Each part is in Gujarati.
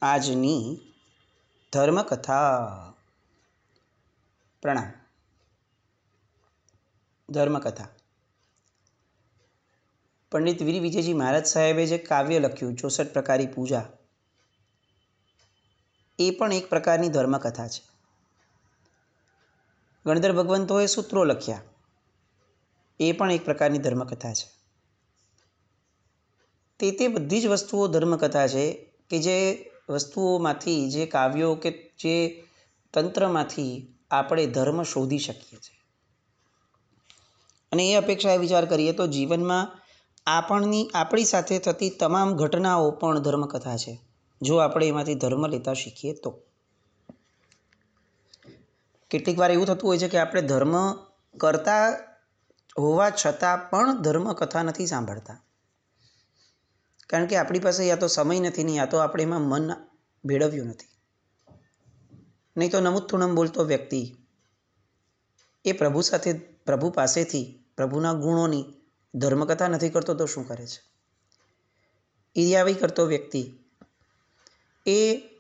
આજની ધર્મકથા. પ્રણામ. ધર્મકથા પંડિત વીર વિજયજી મહારાજ સાહેબે જે કાવ્ય લખ્યું 64 પ્રકારી પૂજા, એ પણ એક પ્રકારની ધર્મકથા છે. ગણધર ભગવંતોએ સૂત્રો લખ્યા, એ પણ એક પ્રકારની ધર્મકથા છે. તે બધી જ વસ્તુઓ ધર્મકથા છે કે જે વસ્તુઓમાંથી, જે કાવ્યો કે જે તંત્રમાંથી આપણે ધર્મ શોધી શકીએ છીએ. અને એ અપેક્ષાએ વિચાર કરીએ તો જીવનમાં આપણી સાથે થતી તમામ ઘટનાઓ પણ ધર્મકથા છે, જો આપણે એમાંથી ધર્મ લેતા શીખીએ તો. કેટલીક વાર એવું થતું હોય છે કે આપણે ધર્મ કરતા હોવા છતાં પણ ધર્મકથા નથી સાંભળતા, કારણ કે આપણી પાસે યા તો સમય નથી ને યા તો આપણે એમાં મન ભેળવ્યું નથી. નહીં તો નમુત્થુણમ બોલતો વ્યક્તિ એ પ્રભુ પાસેથી પ્રભુના ગુણોની ધર્મકથા નથી કરતો તો શું કરે છે? ઈર્યાવી કરતો વ્યક્તિ એ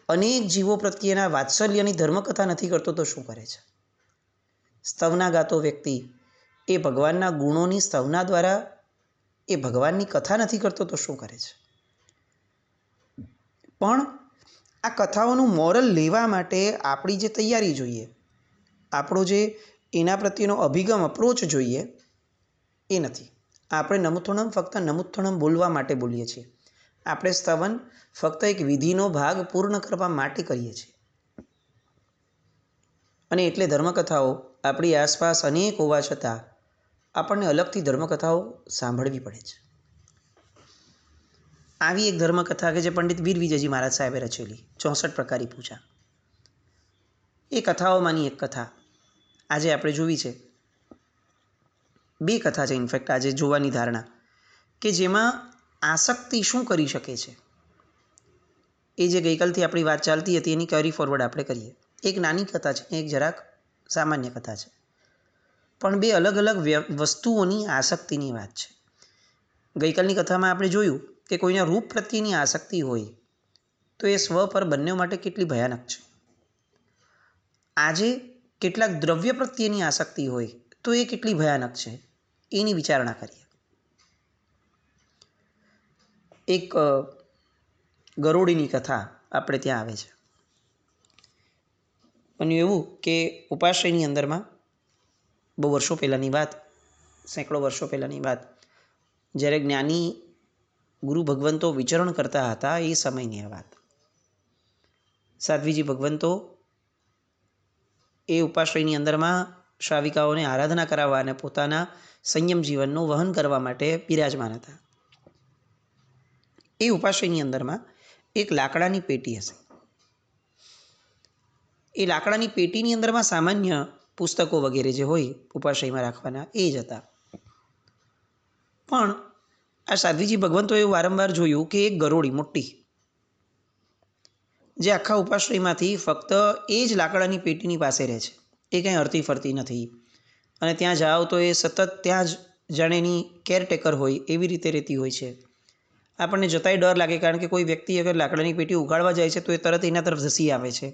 અનેક જીવો પ્રત્યેના વાત્સલ્યની ધર્મકથા નથી કરતો તો શું કરે છે? સ્તવના ગાતો વ્યક્તિ એ ભગવાનના ગુણોની સ્તવના દ્વારા એ ભગવાનની કથા નથી કરતો તો શું કરે છે? પણ આ કથાઓનું મોરલ લેવા માટે આપણી જે તૈયારી જોઈએ, આપણો જે એના પ્રત્યેનો અભિગમ, અપ્રોચ જોઈએ, એ નથી. આપણે નમુત્થુણમ ફક્ત નમુત્થુણમ બોલવા માટે બોલીએ છીએ. આપણે સ્તવન ફક્ત એક વિધિનો ભાગ પૂર્ણ કરવા માટે કરીએ છીએ. અને એટલે ધર્મકથાઓ આપણી આસપાસ અનેક હોવા છતાં આપણને અલગથી ધર્મકથાઓ સાંભળવી પડે છે. આવી એક ધર્મકથા કે જે પંડિત વીર વિજયજી મહારાજ સાહેબે રચેલી 64 પ્રકારી પૂજા, એ કથાઓમાંની એક કથા આજે આપણે જોવી છે. બે કથા છે ઇનફેક્ટ આજે જોવાની ધારણા, કે જેમાં આસક્તિ શું કરી શકે છે. એ જે ગઈકાલથી આપણી વાત ચાલતી હતી એની કેરી ફોરવર્ડ આપણે કરીએ. એક નાની કથા છે, એક જરાક સામાન્ય કથા છે, પણ બે અલગ અલગ વસ્તુઓની આસક્તિની વાત છે. ગઈકાલની કથામાં આપણે જોયું કે કોઈના રૂપ પ્રત્યેની આસક્તિ હોય તો એ સ્વ પર બંને માટે કેટલી ભયાનક છે. આજે કેટલાક દ્રવ્ય પ્રત્યેની આસક્તિ હોય તો એ કેટલી ભયાનક છે, એની વિચારણા કરીએ. એક ગરોળીની કથા આપણે ત્યાં આવે છે. બન્યું એવું કે ઉપાશ્રયની અંદરમાં બહુ વર્ષો પહેલાંની વાત, સેંકડો વર્ષો પહેલાંની વાત, જ્યારે જ્ઞાની ગુરુ ભગવંતો વિચરણ કરતા હતા એ સમયની આ વાત. સાધ્વીજી ભગવંતો એ ઉપાશ્રયની અંદરમાં શ્રાવિકાઓને આરાધના કરાવવા અને પોતાના સંયમ જીવનનું વહન કરવા માટે બિરાજમાન હતા. એ ઉપાશ્રયની અંદરમાં એક લાકડાની પેટી હશે. એ લાકડાની પેટીની અંદરમાં સામાન્ય પુસ્તકો વગેરે જે હોય ઉપાશ્રયમાં રાખવાના એ જ હતા. પણ આ સાધ્વીજી ભગવંતોએ વારંવાર જોયું કે એક ગરોળી મોટી, જે આખા ઉપાશ્રયમાંથી ફક્ત એ જ લાકડાની પેટીની પાસે રહે છે, એ કંઈ હરતી ફરતી નથી. અને ત્યાં જાઓ તો એ સતત ત્યાં જ જાણે એની કેરટેકર હોય એવી રીતે રહેતી હોય છે. આપણને જતાંય ડર લાગે, કારણ કે કોઈ વ્યક્તિ અગર લાકડાની પેટી ઉગાડવા જાય છે તો એ તરત એના તરફ ધસી આવે છે.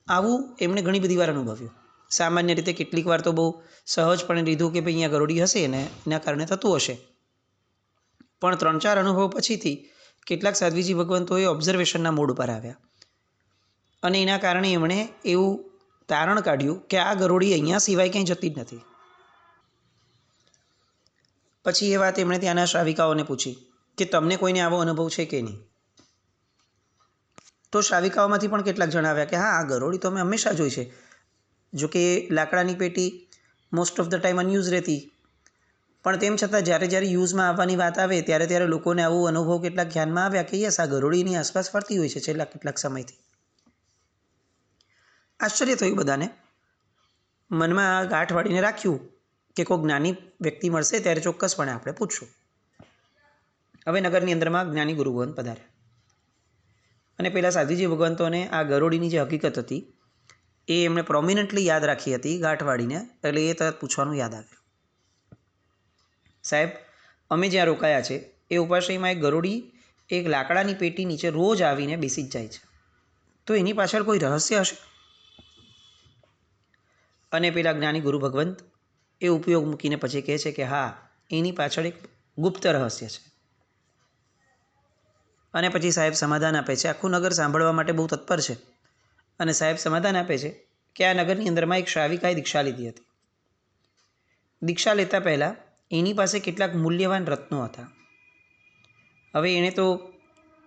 આવું એમણે ઘણી બધી વાર અનુભવ્યું. સામાન્ય રીતે કેટલીક વાર તો બહુ સહજપણે લીધું કે ભાઈ અહીંયા ગરોળી હશે ને એના કારણે થતું હશે. પણ 3-4 અનુભવ પછીથી કેટલાક સાધ્વીજી ભગવંતોએ ઓબ્ઝર્વેશનના મોડ ઉપર આવ્યા અને એના કારણે એમણે એવું તારણ કાઢ્યું કે આ ગરોળી અહીંયા સિવાય ક્યાંય જતી જ નથી. પછી એ વાત એમણે ત્યાંના શ્રાવિકાઓને પૂછી કે તમને કોઈને આવો અનુભવ છે કે નહીં? તો શ્રાવિકાઓમાંથી પણ કેટલાક જણાવ્યા કે હા, આ ગરોળી તો અમે હંમેશા જોઈ છે. જોકે લાકડાની પેટી most of the time unused રહેતી, પણ તેમ છતાં જ્યારે યુઝમાં આવવાની વાત આવે ત્યારે લોકોને આવું અનુભવ કેટલાક ધ્યાનમાં આવ્યા કે યસ, આ ગરોળીની આસપાસ ફરતી હોય છે છેલ્લા કેટલાક સમયથી. આશ્ચર્ય થયું બધાને. મનમાં આ ગાંઠ વાળીને રાખ્યું કે કોઈ જ્ઞાની વ્યક્તિ મળશે ત્યારે ચોક્કસપણે આપણે પૂછશું. હવે નગરની અંદરમાં જ્ઞાની ગુરુ ભગવંત પધાર્યા અને પહેલાં સાધ્વીજી ભગવંતોને આ ગરોળીની જે હકીકત હતી એ એમણે પ્રોમિનન્ટલી યાદ રાખી હતી ગાંઠ વાળીને, એટલે એ તરત પૂછવાનું યાદ આવ્યું. સાહેબ, અમે જ્યાં રોકાયા છે એ ઉપાશ્રયમાં એક ગરોળી એક લાકડાની પેટી નીચે રોજ આવીને બેસી જ જાય છે, તો એની પાછળ કોઈ રહસ્ય હશે. અને પેલા જ્ઞાની ગુરુ ભગવંત એ ઉપયોગ મૂકીને પછી કહે છે કે હા, એની પાછળ એક ગુપ્ત રહસ્ય છે. અને પછી સાહેબ સમાધાન આપે છે. આખું નગર સાંભળવા માટે બહુ તત્પર છે. અને સાહેબ સમાધાન આપે છે કે આ નગરની અંદરમાં એક શ્રાવિકાએ દીક્ષા લીધી હતી. દીક્ષા લેતા પહેલાં એની પાસે કેટલાક મૂલ્યવાન રત્નો હતા. હવે એણે તો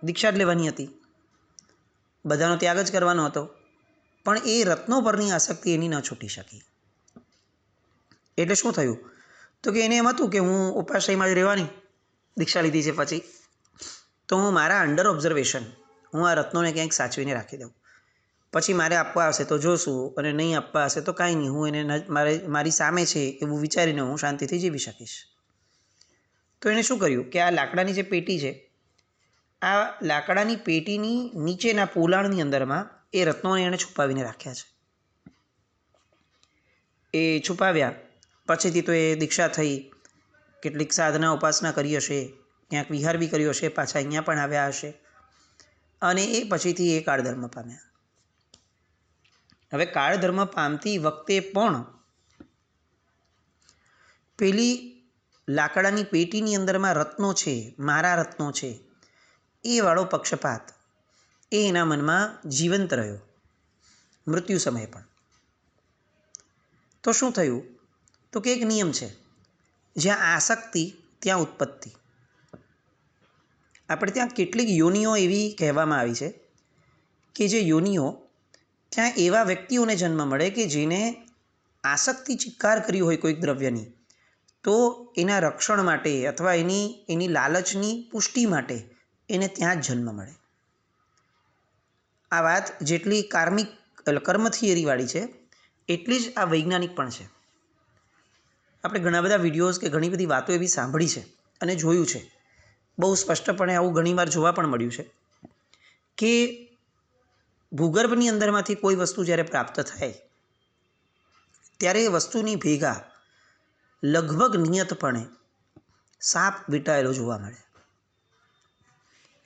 દીક્ષા જ લેવાની હતી, બધાનો ત્યાગ જ કરવાનો હતો, પણ એ રત્નો પરની આસક્તિ એની ન છૂટી શકી. એટલે શું થયું? તો કે એને એમ હતું કે હું ઉપાશ્રયમાં જ રહેવાની, દીક્ષા લીધી છે પછી, તો હું મારા અંડર ઓબ્ઝર્વેશન હું આ રત્નોને ક્યાંક સાચવીને રાખી દઉં. પછી મારે આપવા હશે તો જોશું, અને નહીં આપવા હશે તો કાંઈ નહીં, હું એને મારી સામે છે એવું વિચારીને હું શાંતિથી જીવી શકીશ. તો એણે શું કર્યું કે આ લાકડાની જે પેટી છે, આ લાકડાની પેટીની નીચેના પોલાણની અંદરમાં એ રત્નોને એણે છુપાવીને રાખ્યા છે. એ છુપાવ્યા પછીથી તો એ દીક્ષા થઈ, કેટલીક સાધના ઉપાસના કરી હશે, ક્યાંક વિહાર બી કર્યો હશે, પાછા અહીંયા પણ આવ્યા હશે, અને એ પછીથી એ કાળધર્મ પામ્યા. હવે કાળધર્મ પામતી વખતે પણ પેલી લાકડાની પેટીની અંદરમાં રત્નો છે, મારા રત્નો છે, એ વાળો પક્ષપાત એ એના મનમાં જીવંત રહ્યો મૃત્યુ સમયે પણ. તો શું થયું? તો કે એક નિયમ છે, જ્યાં આસક્તિ ત્યાં ઉત્પત્તિ. આપણે ત્યાં કેટલીક યોનિઓ એવી કહેવામાં આવી છે કે જે યોનિઓ ત્યાં એવા વ્યક્તિઓને જન્મ મળે કે જેને આસક્તિ ચિત્કાર કરી હોય કોઈક દ્રવ્યની, તો એના રક્ષણ માટે અથવા એની લાલચની પુષ્ટિ માટે એને ત્યાં જ જન્મ મળે. આ વાત જેટલી કર્મ થિયરીવાળી છે એટલી જ આ વૈજ્ઞાનિક પણ છે. આપણે ઘણા બધા વિડીયોઝ કે ઘણી બધી વાતો એવી સાંભળી છે અને જોયું છે, બહુ સ્પષ્ટપણે આવું ઘણીવાર જોવા પણ મળ્યું છે કે ભૂગર્ભની અંદરમાંથી કોઈ વસ્તુ જ્યારે પ્રાપ્ત થાય ત્યારે એ વસ્તુની ભેગા લગભગ નિયતપણે સાપ વીંટાયેલો જોવા મળે.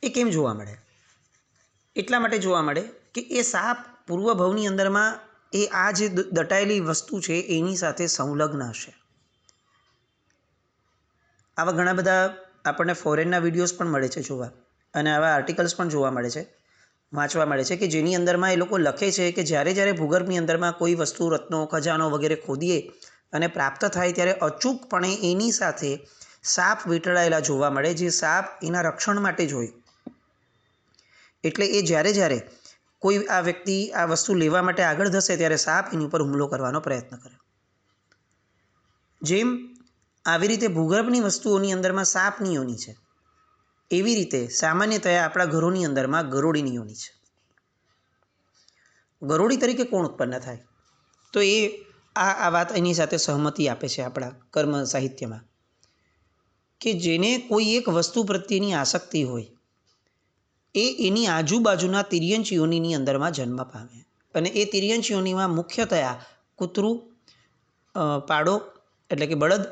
એ કેમ જોવા મળે? એટલા માટે જોવા મળે કે એ સાપ પૂર્વભવની અંદરમાં એ આ જે દટાયેલી વસ્તુ છે એની સાથે સંલગ્ન હશે. આવા ઘણા બધા આપણને ફોરેનના વિડીયોઝ પણ મળે છે જોવા, અને આવા આર્ટિકલ્સ પણ જોવા મળે છે, વાંચવા મળે છે, કે જેની અંદરમાં એ લોકો લખે છે કે જ્યારે ભૂગર્ભની અંદરમાં કોઈ વસ્તુ, રત્નો, ખજાનો વગેરે ખોદીએ અને પ્રાપ્ત થાય ત્યારે અચૂકપણે એની સાથે સાપ વીંટળાયેલા જોવા મળે, જે સાપ એના રક્ષણ માટે જ હોય. એટલે એ જ્યારે કોઈ આ વ્યક્તિ આ વસ્તુ લેવા માટે આગળ ધસે ત્યારે સાપ એની ઉપર હુમલો કરવાનો પ્રયત્ન કરે. જેમ આવી રીતે ભૂગર્ભની વસ્તુઓની અંદરમાં સાપની યોનિ છે, એવી રીતે સામાન્યતયા આપણા ઘરોની અંદરમાં ગરોળીની યોનિ છે. ગરોળી તરીકે કોણ ઉત્પન્ન થાય? તો એ આ વાત એની સાથે સહમતિ આપે છે આપણા કર્મ સાહિત્યમાં, કે જેને કોઈ એક વસ્તુ પ્રત્યેની આસક્તિ હોય એ એની આજુબાજુના તિર્યંચ યોનિની અંદરમાં જન્મ પામે. અને એ તિર્યંચ યોનિમાં મુખ્યતયા કૂતરું, પાડો એટલે કે બળદ,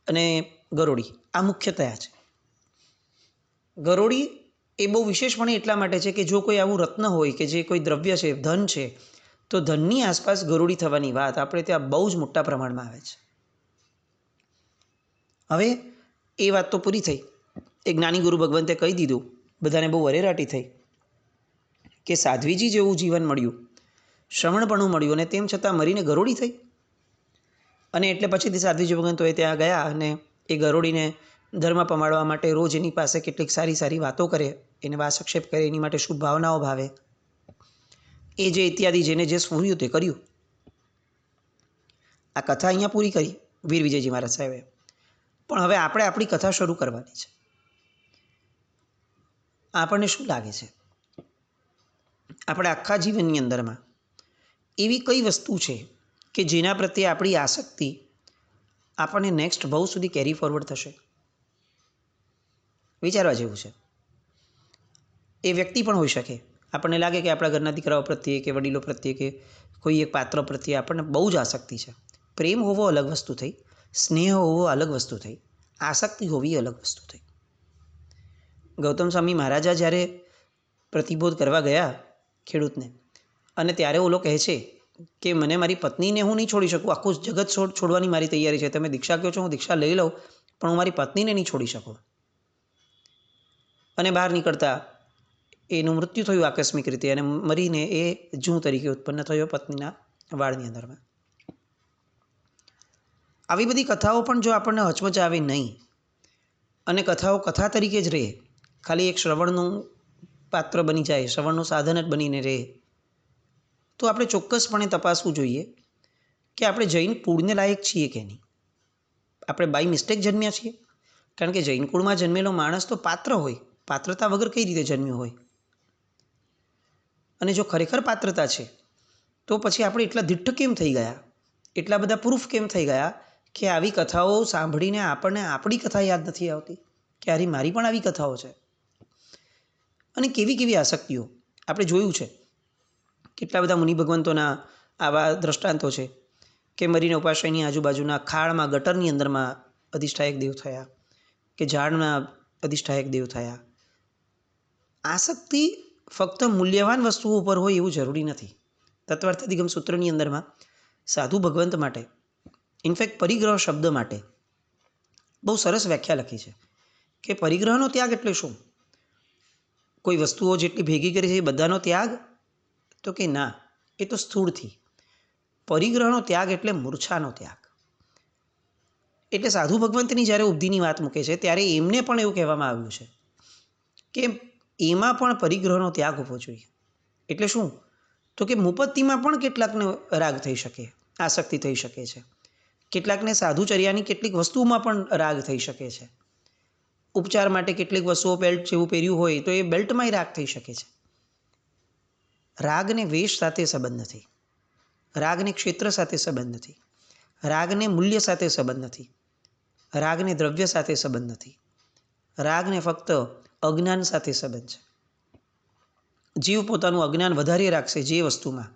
અને ગરોળી આ મુખ્યતયા છે. ગરોળી એ બહુ વિશેષપણે એટલા માટે છે કે જો કોઈ આવું રત્ન હોય કે જે કોઈ દ્રવ્ય છે, ધન છે, તો ધનની આસપાસ ગરોળી થવાની વાત આપણે ત્યાં બહુ જ મોટા પ્રમાણમાં આવે છે. હવે એ વાત તો પૂરી થઈ. એક જ્ઞાની ગુરુ ભગવંતે કહી દીધું, બધાને બહુ અરેરાટી થઈ કે સાધ્વીજી જેવું જીવન મળ્યું, શ્રવણપણું મળ્યું, અને તેમ છતાં મરીને ગરોળી થઈ. અને એટલે પછીથી સાધ્વીજી ભગવંતોએ ત્યાં ગયા અને એ ગરોળીને ધર્મ પમાડવા માટે રોજ એની પાસે કેટલીક સારી વાતો કરે, એને વાસક્ષેપ કરે, એની માટે શુભ ભાવનાઓ ભાવે, એ જે ઇત્યાદિ જેને જે સ્ફૂર્યું તે કર્યું. આ કથા અહીંયા પૂરી કરી વીર વિજયજી મહારાજ સાહેબે. પણ હવે આપણે આપણી કથા શરૂ કરવાની છે. આપણને શું લાગે છે, આપણે આખા જીવનની અંદરમાં એવી કઈ વસ્તુ છે કે જેના પ્રત્યે આપણી આસક્તિ આપણને નેક્સ્ટ ભાવ સુધી કેરી ફોરવર્ડ થશે? વિચારવા જેવું છે. એ વ્યક્તિ પણ હોઈ શકે. આપણને લાગે કે આપણા ઘરના દીકરાઓ પ્રત્યે કે વડીલો પ્રત્યે કે કોઈ એક પાત્ર પ્રત્યે આપણને બહુ જ આસક્તિ છે. પ્રેમ હોવો અલગ વસ્તુ થઈ, સ્નેહ હોવો અલગ વસ્તુ થઈ, આસક્તિ હોવી અલગ વસ્તુ થઈ. ગૌતમ સ્વામી મહારાજા જ્યારે પ્રતિબોધ કરવા ગયા ખેડૂતને, અને ત્યારે ઓલો કહે છે કે મને મારી પત્નીને હું નહીં છોડી શકું, આખું જગત છોડવાની મારી તૈયારી છે, તમે દીક્ષા કહો છો હું દીક્ષા લઈ લઉં, પણ હું મારી પત્નીને નહીં છોડી શકું. અને બહાર નીકળતા એનું મૃત્યુ થયું આકસ્મિક રીતે, અને મરીને એ જૂ તરીકે ઉત્પન્ન થયો પત્નીના વાળની અંદરમાં. આવી બધી કથાઓ પણ જો આપણને હચમચાવે નહીં અને કથાઓ કથા તરીકે જ રહે, ખાલી એક શ્રવણનું પાત્ર બની જાય, શ્રવણનું સાધન જ બનીને રહે, તો આપણે ચોક્કસપણે તપાસવું જોઈએ કે આપણે જૈન કુળને લાયક છીએ કે નહીં. આપણે બાય મિસ્ટેક જન્મ્યા છીએ? કારણ કે જૈન કુળમાં જન્મેલો માણસ તો પાત્ર હોય, પાત્રતા વગર કઈ રીતે જન્મ્યો હોય? અને જો ખરેખર પાત્રતા છે તો પછી આપણે એટલા દિઠ્ઠ કેમ થઈ ગયા, એટલા બધા પ્રૂફ કેમ થઈ ગયા કે આવી કથાઓ સાંભળીને આપણને આપણી કથા યાદ નથી આવતી કે અરે મારી પણ આવી કથાઓ છે? અને કેવી કેવી આસક્તિઓ આપણે જોયું છે. કેટલા બધા મુનિ ભગવંતોના આવા દ્રષ્ટાંતો છે કે મરીને ઉપાશ્રયની આજુબાજુના ખાળમાં, ગટરની અંદરમાં અધિષ્ઠાયક દેવ થયા, કે ઝાડના અધિષ્ઠાયક દેવ થયા. આસક્તિ ફક્ત મૂલ્યવાન વસ્તુઓ ઉપર હોય એવું જરૂરી નથી. તત્વાર્થાધિગમ સૂત્રની અંદરમાં સાધુ ભગવંત માટે, ઇનફેક્ટ પરિગ્રહ શબ્દ માટે બહુ સરસ વ્યાખ્યા લખી છે કે પરિગ્રહનો ત્યાગ એટલે શું? કોઈ વસ્તુઓ જેટલી ભેગી કરી છે એ બધાનો ત્યાગ? તો કે ના, એ તો સ્થૂળથી. પરિગ્રહનો ત્યાગ એટલે મૂર્છાનો ત્યાગ. એટલે સાધુ ભગવંતની જ્યારે ઉપધિની વાત મૂકે છે ત્યારે એમને પણ એવું કહેવામાં આવ્યું છે કે એમાં પણ પરિગ્રહનો ત્યાગ હોવો જોઈએ. એટલે શું? તો કે મુપત્તિમાં પણ કેટલાકને રાગ થઈ શકે, આસક્તિ થઈ શકે છે. કેટલાકને સાધુચર્યાની કેટલીક વસ્તુઓમાં પણ રાગ થઈ શકે છે. ઉપચાર માટે કેટલીક વસ્તુઓ, બેલ્ટ જેવું પહેર્યું હોય તો એ બેલ્ટમાંય રાગ થઈ શકે છે. રાગને વેશ સાથે સંબંધ નથી, રાગને ક્ષેત્ર સાથે સંબંધ નથી, રાગને મૂલ્ય સાથે સંબંધ નથી, રાગને દ્રવ્ય સાથે સંબંધ નથી, રાગને ફક્ત અજ્ઞાન સાથે સંબંધ છે. જીવ પોતાનું અજ્ઞાન વધારે રાખશે જે વસ્તુમાં,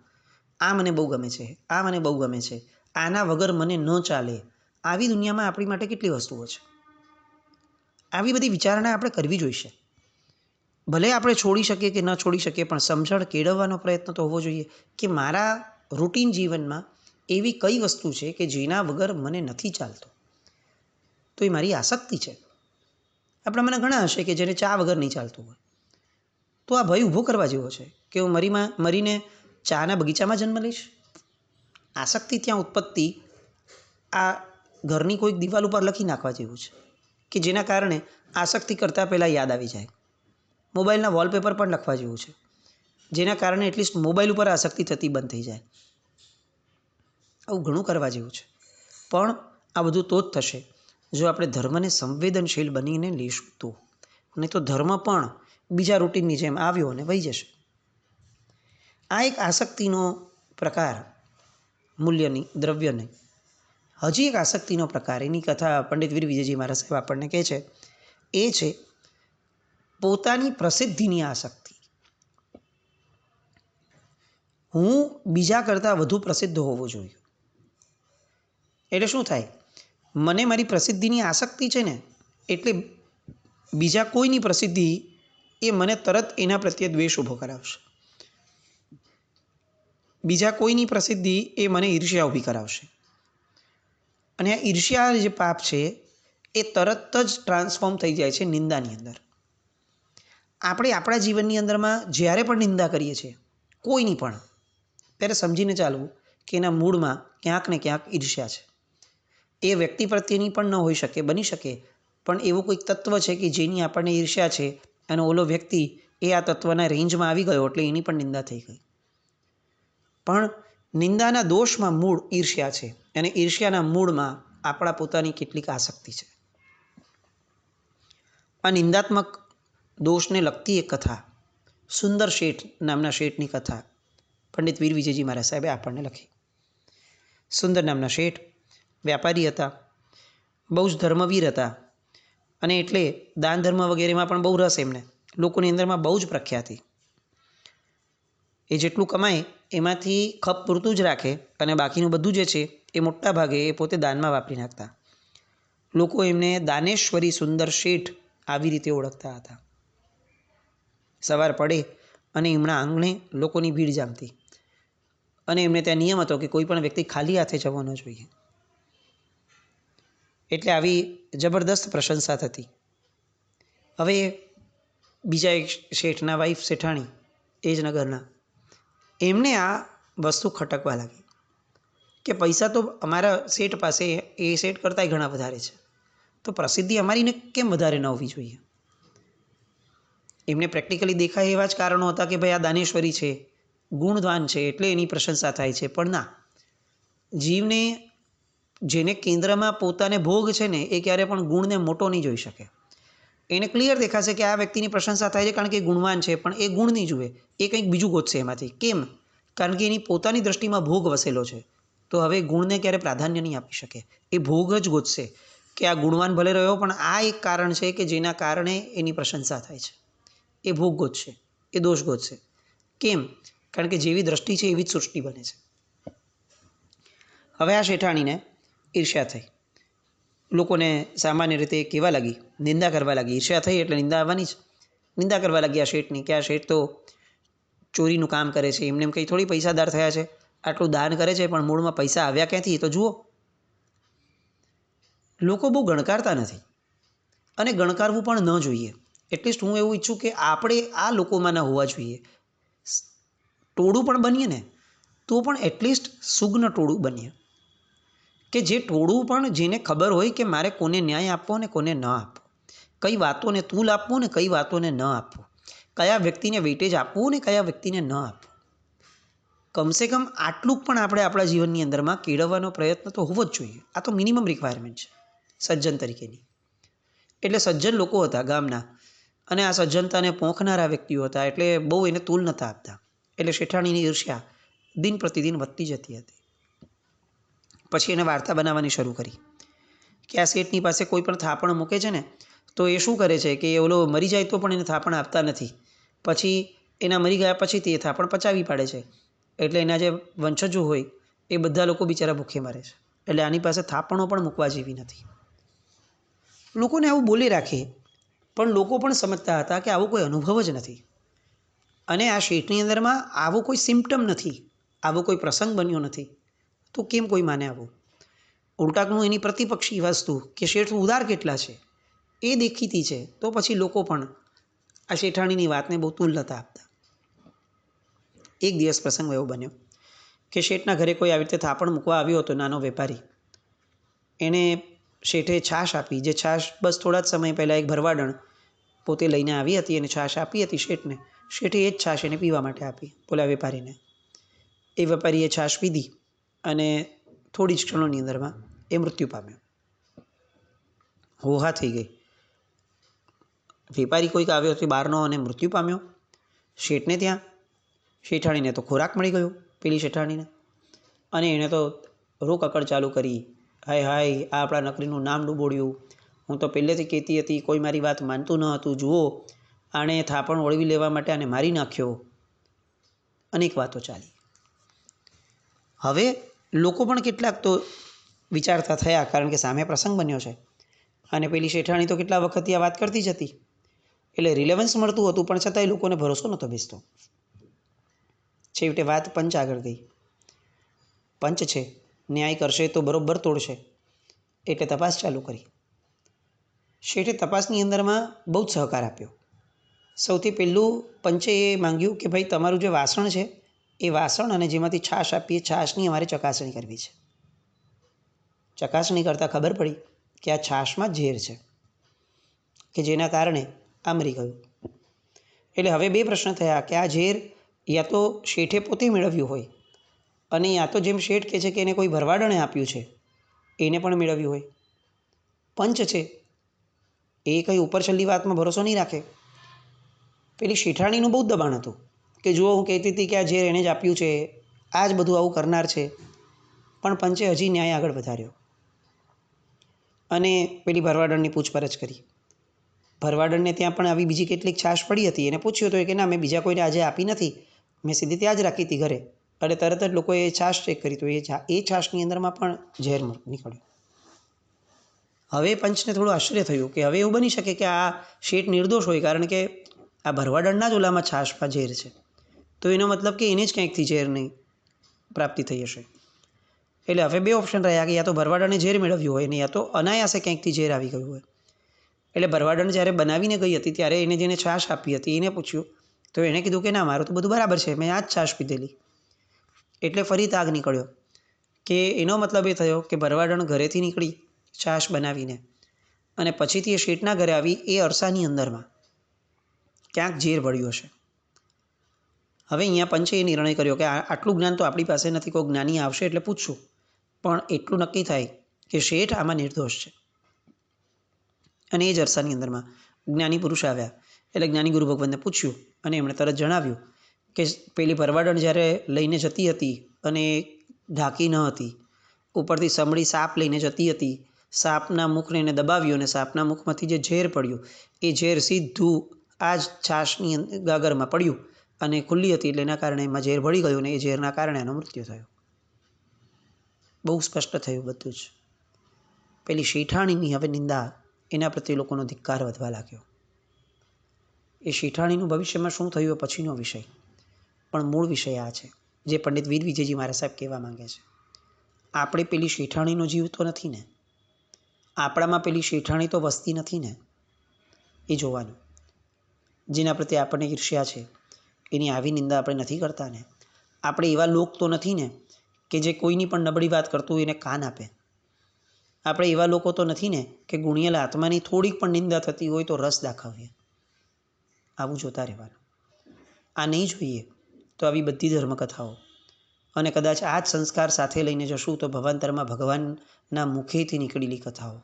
આ મને બહુ ગમે છે, આ મને બહુ ગમે છે, આના વગર મને ન ચાલે, આવી દુનિયામાં આપણી માટે કેટલી વસ્તુઓ છે. આવી બધી વિચારણા આપણે કરવી જોઈશે. ભલે આપણે છોડી શકીએ કે ન છોડી શકીએ, પણ સમજણ કેળવવાનો પ્રયત્ન તો હોવો જોઈએ કે મારા રૂટીન જીવનમાં એવી કઈ વસ્તુ છે કે જેના વગર મને નથી ચાલતું, તો એ મારી આસક્તિ છે. આપણામાંના ઘણા હશે કે જેને ચા વગર નહીં ચાલતું હોય, તો આ ભય ઊભો કરવા જેવો છે કે હું મરીને ચાના બગીચામાં જન્મ લઈશ. આસક્તિ ત્યાં ઉત્પત્તિ આ ઘરની કોઈક દિવાલ ઉપર લખી નાખવા જેવું છે કે જેના કારણે આસક્તિ કરતાં પહેલાં યાદ આવી જાય. મોબાઈલના વોલપેપર પણ લખવા જેવું છે જેના કારણે એટલીસ્ટ મોબાઈલ ઉપર આસક્તિ થતી બંધ થઈ જાય. આવું ઘણું કરવા જેવું છે, પણ આ બધું તો જ થશે જો આપણે ધર્મને સંવેદનશીલ બનીને લઈશું તો. નહીં તો ધર્મ પણ બીજા રૂટીનની જેમ આવ્યો અને વહી જશે. આ એક આસક્તિનો પ્રકાર, મૂલ્યની, દ્રવ્યની. હજી એક આસક્તિનો પ્રકાર, એની કથા પંડિત વીર વિજયજી મહારાજ સાહેબ આપણને કહે છે, એ છે પોતાની પ્રસિદ્ધિની આસક્તિ. હું બીજા કરતાં વધુ પ્રસિદ્ધ હોવો જોઈએ. એટલે શું થાય? મને મારી પ્રસિદ્ધિની આસક્તિ છે ને, એટલે બીજા કોઈની પ્રસિદ્ધિ એ મને તરત એના પ્રત્યે દ્વેષ ઊભો કરાવશે. બીજા કોઈની પ્રસિદ્ધિ એ મને ઈર્ષ્યા ઊભી કરાવશે. અને આ ઈર્ષ્યા જે પાપ છે એ તરત જ ટ્રાન્સફોર્મ થઈ જાય છે નિંદાની અંદર. આપણે આપણા જીવનની અંદરમાં જ્યારે પણ નિંદા કરીએ છીએ કોઈની પણ, ત્યારે સમજીને ચાલવું કે એના મૂળમાં ક્યાંક ને ક્યાંક ઈર્ષ્યા છે. એ વ્યક્તિ પ્રત્યેની પણ ન હોઈ શકે, બની શકે, પણ એવું કોઈક તત્વ છે કે જેની આપણને ઈર્ષ્યા છે અને ઓલો વ્યક્તિ એ આ તત્વના રેન્જમાં આવી ગયો એટલે એની પણ નિંદા થઈ ગઈ. પણ નિંદાના દોષમાં મૂળ ઈર્ષ્યા છે અને ઈર્ષ્યાના મૂળમાં આપણા પોતાની કેટલીક આસક્તિ છે. આ નિંદાત્મક દોષને લગતી એક કથા, સુંદર શેઠ નામના શેઠની કથા પંડિત વીર વિજયજી મહારાજ સાહેબે આપણને લખી. સુંદર નામના શેઠ વ્યાપારી હતા, બહુ જ ધર્મવીર હતા, અને એટલે દાન ધર્મ વગેરેમાં પણ બહુ રસ એમને, લોકોની અંદરમાં બહુ જ પ્રખ્યાતિ. એ જેટલું કમાય એમાંથી ખપ પૂરતું જ રાખે અને બાકીનું બધું જે છે એ મોટા ભાગે એ પોતે દાનમાં વાપરી નાખતા. લોકો એમને દાનેશ્વરી સુંદર શેઠ આવી રીતે ઓળખતા હતા. સવાર પડે અને એમના આંગણે લોકોની ભીડ જામતી અને એમને ત્યાં નિયમ હતો કે કોઈ પણ વ્યક્તિ ખાલી હાથે જવો ન જોઈએ. એટલે આવી જબરદસ્ત પ્રશંસા થતી. હવે બીજા એક શેઠના વાઈફ શેઠાણી એ જ નગરના, એમને આ વસ્તુ ખટકવા લાગી કે પૈસા તો અમારા શેઠ પાસે એ શેઠ કરતાંય ઘણા વધારે છે, તો પ્રસિદ્ધિ અમારીને કેમ વધારે ન હોવી જોઈએ. એમને પ્રેક્ટિકલી દેખાય એવા જ કારણો હતા કે ભાઈ આ દાનેશ્વરી છે, ગુણવાન છે, એટલે એની પ્રશંસા થાય છે. પણ ના, જીવને જેને કેન્દ્રમાં પોતાને ભોગ છે ને એ ક્યારે પણ ગુણને મોટો નહીં જોઈ શકે. એને ક્લિયર દેખાશે કે આ વ્યક્તિની પ્રશંસા થાય છે કારણ કે ગુણવાન છે, પણ એ ગુણ નહીં જુએ, એ કંઈક બીજું ગોતશે એમાંથી. કેમ? કારણ કે એની પોતાની દૃષ્ટિમાં ભોગ વસેલો છે. તો હવે ગુણને ક્યારે પ્રાધાન્ય નહીં આપી શકે, એ ભોગ જ ગોતશે કે આ ગુણવાન ભલે રહ્યો પણ આ એક કારણ છે કે જેના કારણે એની પ્રશંસા થાય છે. એ ભોગ ગોતશે, એ દોષ ગોતશે. કેમ? કારણ કે જેવી દ્રષ્ટિ છે એવી જ સૃષ્ટિ બને છે. હવે આ શેઠાણીને ઈર્ષ્યા થઈ, લોકોને સામાન્ય રીતે કહેવા લાગી, નિંદા કરવા લાગી. ઈર્ષ્યા થઈ એટલે નિંદા આવવાની જ. નિંદા કરવા લાગી આ શેઠની કે આ શેઠ તો ચોરીનું કામ કરે છે, એમને એમ કંઈ થોડી પૈસાદાર થયા છે, આટલું દાન કરે છે પણ મૂળમાં પૈસા આવ્યા ક્યાંથી તો જુઓ. લોકો બહુ ગણકારતા નથી અને ગણકારવું પણ ન જોઈએ. એટલીસ્ટ હું એવું ઈચ્છું કે આપણે આ લોકોમાં ન હોવા જોઈએ. ટોળું પણ બનીએ ને તો પણ એટલીસ્ટ સુગ્ન ટોળું બનીએ, કે જે ટોળું પણ જેને ખબર હોય કે મારે કોને ન્યાય આપવો ને કોને ન આપવો, કઈ વાતોને તૂલ આપવું ને કઈ વાતોને ન આપવું, કયા વ્યક્તિને વેટેજ આપવું ને કયા વ્યક્તિને ન આપવું. કમસે કમ આટલું પણ આપણે આપણા જીવનની અંદરમાં કેળવવાનો પ્રયત્ન તો હોવો જ જોઈએ. આ તો મિનિમમ રિક્વાયરમેન્ટ છે સજ્જન તરીકેની. એટલે સજ્જન લોકો હતા ગામના અને આ સજ્જનતાને પોંખનારા વ્યક્તિઓ હતા, એટલે બહુ એને તૂલ નહોતા આપતા. એટલે શેઠાણીની ઈર્ષ્યા દિન પ્રતિદિન વધતી જતી હતી. પછી એને વાર્તા બનાવવાની શરૂ કરી કે આ શેઠની પાસે કોઈ પણ થાપણ મૂકે છે ને તો એ શું કરે છે કે ઓલો મરી જાય તો પણ એને થાપણ આપતા નથી. પછી એના મરી ગયા પછી તે થાપણ પચાવી પાડે છે. એટલે એના જે વંશજો હોય એ બધા લોકો બિચારા ભૂખે મરે છે. એટલે આની પાસે થાપણો પણ મૂકવા જેવી નથી. લોકોને આવું બોલી રાખે, પણ લોકો પણ સમજતા હતા કે આવો કોઈ અનુભવ જ નથી. અને આ શેઠની અંદરમાં આવો કોઈ સિમ્પટમ નથી, આવો કોઈ પ્રસંગ બન્યો નથી, તો કેમ કોઈ માને આવું? ઉલટાકનું એની પ્રતિપક્ષી વસ્તુ કે શેઠ ઉદાર કેટલા છે એ દેખીતી છે, તો પછી લોકો પણ આ શેઠાણીની વાતને બહુ તુલ નહોતા આપતા. એક દિવસ પ્રસંગ એવો બન્યો કે શેઠના ઘરે કોઈ આવી રીતે થાપણ મૂકવા આવ્યો હતો, નાનો વેપારી. એણે શેઠે છાશ આપી, જે છાશ બસ થોડા જ સમય પહેલાં એક ભરવાડણ પોતે લઈને આવી હતી અને છાશ આપી હતી શેઠને. શેઠે એ જ છાશ એને પીવા માટે આપી બોલા વેપારીને. એ વેપારીએ છાશ પીધી અને થોડી જ ક્ષણોની અંદરમાં એ મૃત્યુ પામ્યો. હોહા થઈ ગઈ. વેપારી કોઈક આવ્યો હતો બહારનો અને મૃત્યુ પામ્યો. શેઠને ત્યાં શેઠાણીને તો ખોરાક મળી ગયો પેલી શેઠાણીને, અને એણે તો રોકકડ ચાલુ કરી. હાય હાય, આ આપણા નકરીનું નામ ડૂબોળ્યું. હું તો પહેલેથી કહેતી હતી, કોઈ મારી વાત માનતું ન હતું. જુઓ, આણે થાપણ વળવી લેવા માટે આને મારી નાખ્યો. અનેક વાતો ચાલી. હવે લોકો પણ કેટલાક તો વિચારતા થયા, કારણ કે સામે પ્રસંગ બન્યો છે અને પેલી શેઠાણી તો કેટલા વખતથી આ વાત કરતી જ હતી. એટલે રિલેવન્સ મળતું હતું, પણ છતાંય લોકોને ભરોસો નહોતો બેસતો. છેવટે વાત પંચ આગળ ગઈ. પંચ છે, ન્યાય કરશે તો બરોબર તોડશે, એટલે તપાસ ચાલુ કરી. શેઠે તપાસની અંદરમાં બહુ જ સહકાર આપ્યો. સૌથી પહેલું પંચે એ માંગ્યું કે ભાઈ તમારું જે વાસણ છે એ વાસણ અને જેમાંથી છાશ આપીએ છાશની અમારે ચકાસણી કરવી છે. ચકાસણી કરતાં ખબર પડી કે આ છાશમાં ઝેર છે, કે જેના કારણે આ મરી ગયું. એટલે હવે બે પ્રશ્ન થયા કે આ ઝેર યા તો શેઠે પોતે મેળવ્યું હોય, અને યા તો જેમ શેઠ કહે છે કે એને કોઈ ભરવાડણે આપ્યું છે એને પણ મેળવ્યું હોય. પંચ છે એ કંઈ ઉપર છેલ્લી વાતમાં ભરોસો નહીં રાખે. પેલી શેઠાણીનું બહુ દબાણ હતું કે જુઓ, હું કહેતી હતી કે આ ઝેર એણે જ આપ્યું છે, આ જ બધું આવું કરનાર છે. પણ પંચે હજી ન્યાય આગળ વધાર્યો અને પેલી ભરવાડણની પૂછપરછ કરી. ભરવાડણને ત્યાં પણ આવી બીજી કેટલીક છાશ પડી હતી. એને પૂછ્યું હતું કે ના, મેં બીજા કોઈને આજે આપી નથી, મેં સીધી ત્યાં જ રાખી હતી ઘરે. એટલે તરત જ લોકોએ છાશ ચેક કરી તો એ છાશની અંદરમાં પણ ઝેર નીકળ્યું. હવે પંચને થોડું આશ્ચર્ય થયું કે હવે એવું બની શકે કે આ શેઠ નિર્દોષ હોય, કારણ કે આ ભરવાડણના જ ઓલામાં છાશમાં ઝેર છે, તો એનો મતલબ કે એને જ ક્યાંકથી ઝેરની પ્રાપ્તિ થઈ હશે. એટલે હવે બે ઓપ્શન રહ્યા કે યા તો ભરવાડણે ઝેર મેળવ્યું હોય ને યા તો અનાયાસે ક્યાંકથી ઝેર આવી ગયું હોય. એટલે ભરવાડણ જ્યારે બનાવીને ગઈ હતી ત્યારે એને જેને છાશ આપી હતી એને પૂછ્યું, તો એણે કીધું કે ના, મારું તો બધું બરાબર છે, મેં આ જ છાશ પીધેલી. એટલે ફરી તાગ નીકળ્યો કે એનો મતલબ એ થયો કે ભરવાડણ ઘરેથી નીકળી છાશ બનાવીને અને પછીથી એ શેઠના ઘરે આવી, એ અરસાની અંદરમાં ક્યાંક ઝેર ભળ્યું હશે. હવે અહીંયા પંચે એ નિર્ણય કર્યો કે આટલું જ્ઞાન તો આપણી પાસે નથી, કોઈ જ્ઞાની આવશે એટલે પૂછશું, પણ એટલું નક્કી થાય કે શેઠ આમાં નિર્દોષ છે. અને એ જ અરસાની અંદરમાં જ્ઞાની પુરુષ આવ્યા. એટલે જ્ઞાની ગુરુ ભગવાનને પૂછ્યું અને એમણે તરત જણાવ્યું કે પેલી ભરવાડણ જ્યારે લઈને જતી હતી અને ઢાંકી ન હતી, ઉપરથી સમડી સાપ લઈને જતી હતી, સાપના મુખને એને દબાવ્યું અને સાપના મુખમાંથી જે ઝેર પડ્યું એ ઝેર સીધું આ જ છાશની ગાગરમાં પડ્યું અને ખુલ્લી હતી એટલે એના કારણે એમાં ઝેર ભળી ગયું અને એ ઝેરના કારણે એનો મૃત્યુ થયો. બહુ સ્પષ્ટ થયું બધું જ. પેલી શેઠાણીની હવે નિંદા, એના પ્રત્યે લોકોનો ધિક્કાર વધવા લાગ્યો. એ શેઠાણીનું ભવિષ્યમાં શું થયું એ પછીનો વિષય, પણ મૂળ વિષય આ છે જે પંડિત વીર વિજયજી મહારાજ સાહેબ કહેવા માંગે છે. આપણે પેલી શેઠાણીનો જીવ તો નથી ને, આપણામાં પેલી શેઠાણી તો વસતી નથી ને, એ જોવાનું. જેના પ્રત્યે આપણને ઈર્ષ્યા છે એની આવી નિંદા આપણે નથી કરતા ને. આપણે એવા લોક તો નથી ને કે જે કોઈની પણ નબળી વાત કરતું હોય એને કાન આપે. આપણે એવા લોકો તો નથી ને કે ગુણિયેલ આત્માની થોડીક પણ નિંદા થતી હોય તો રસ દાખવીએ. આવું જોતા રહેવાનું. આ નહીં જોઈએ તો આવી બધી ધર્મકથાઓ અને કદાચ આ જ સંસ્કાર સાથે લઈને જશું તો ભવાંતરમાં ભગવાનના મુખેથી નીકળેલી કથાઓ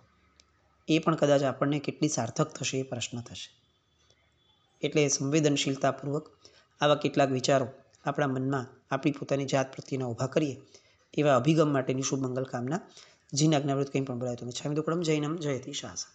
એ પણ કદાચ આપણને કેટલી સાર્થક થશે એ પ્રશ્ન થશે. એટલે સંવેદનશીલતાપૂર્વક આવા કેટલાક વિચારો આપણા મનમાં આપણી પોતાની જાત પ્રત્યેના ઊભા કરીએ એવા અભિગમ માટેની શુભ મંગલ કામના. જીન આજ્ઞાવૃત કંઈ પણ બોલાય તો મિચ્છામિ દુક્કડમ. જૈનમ જયતિ શાસન.